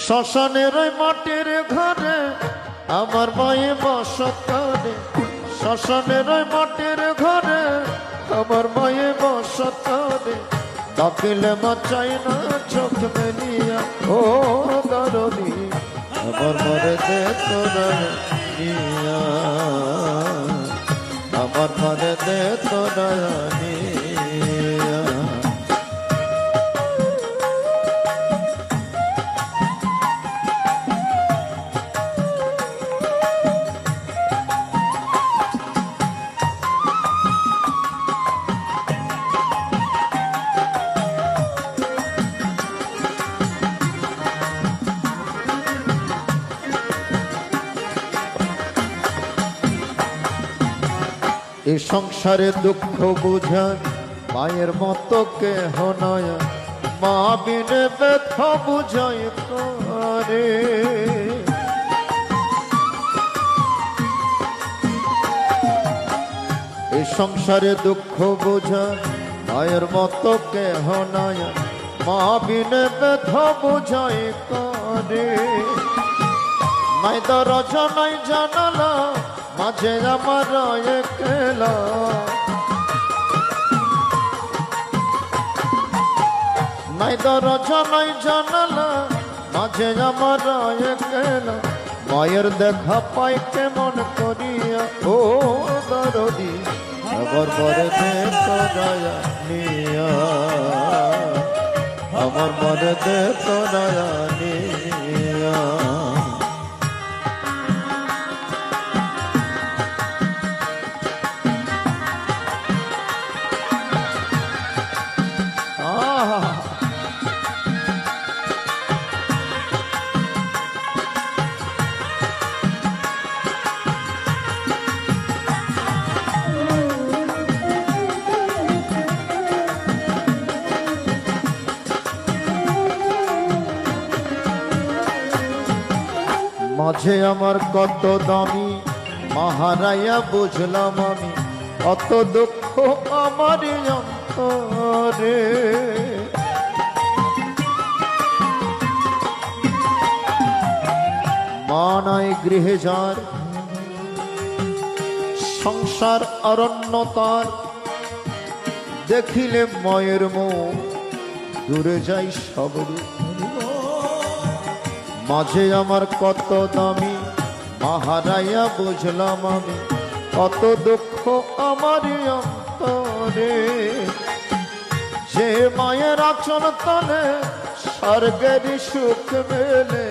শ্মশানের ওই মাটির ঘরে আমার মায়ে বসত করে। শ্মশানের ওই মাটির ঘরে আমার মায়ে বসত করে। ডাকিলে মা চাই না চোখ মেলিয়া, ও দরদি আমার মরে দে তোরা নিয়া, আমার মরে দে তোরা নিয়া। এই সংসারে দুঃখ বুঝান মায়ের মতো কেহ নয়, মা বিনে ব্যথা বুঝাই করে। এই সংসারে দুঃখ বুঝান মায়ের মতো কেহ নয়, মা বিনে ব্যথা বুঝাই করে। নাই দরজা নাই জানালা মাঝে আমার একলা, নাই দরজা নাই জানালা মাঝে আমার একলা। মায়ের দেখা পাই কেমন করিয়া, ও দরদি আমার মরে দে তোরা নিয়া, আমার মরে দে তোরা নিয়া। মাঝে আমার কত দামি মহারায়া বুঝলাম আমি, অত দুঃখ আমার অন্তরে। মা নাই গৃহে যার সংসার অরণ্য তার, দেখিলে মায়ের মুখ দূরে যাই সব। মাঝে আমার কত দামি মহারায়া বুঝলাম আমি, কত দুঃখ আমার অন্তরে। যে মায়ের আচল তলে স্বর্গের সুখ মেলে,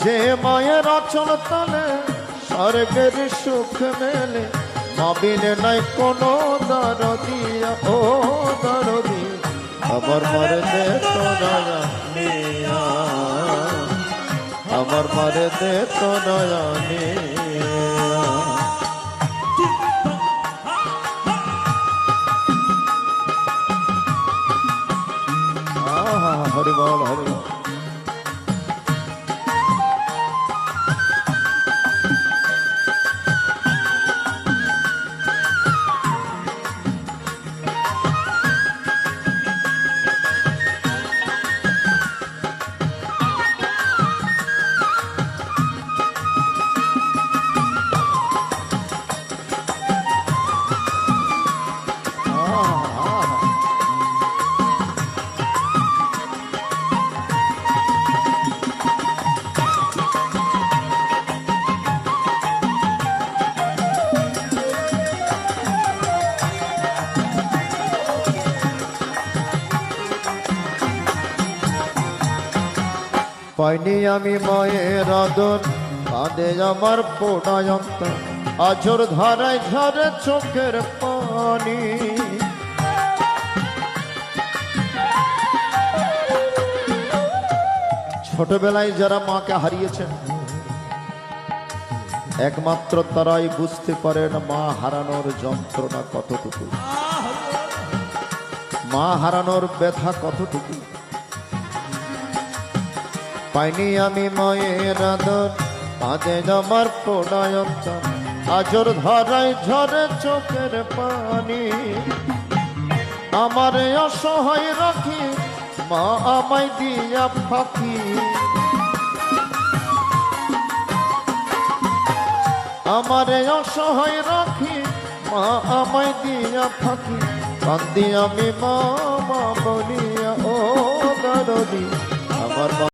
যে মায়ের আচল তলে স্বর্গের সুখ মেলে। মা বিনে নাই কোনো দরদিয়া, ও দরদি আমার মরে দে তোরা নিয়া, আমার মরে দে তোরা নিয়া। হরি বল হরি বল। পাইনি আমি মায়ের আদর, কাঁদে আমার পোড়ায় অন্তর। আজর ধারায় ঝরে চোখের পানি, ছোটবেলায় যারা মাকে হারিয়েছেন একমাত্র তারাই বুঝতে পারেন মা হারানোর যন্ত্রণা কতটুকু, মা হারানোর ব্যথা কতটুকু। পাইনি আমি মায়ের আদর, কাঁদে আমার পোড়ায় অন্তর। আজর ধারায় ঝরে চোখের পানি, আমারে অসহায় রাখি মা আমায় দিয়া ফাঁকি আমারে অসহায় রাখি মা আমায় দিয়া ফাঁকি কান্দি আমি মা মা বলিয়া ও দরদি আমার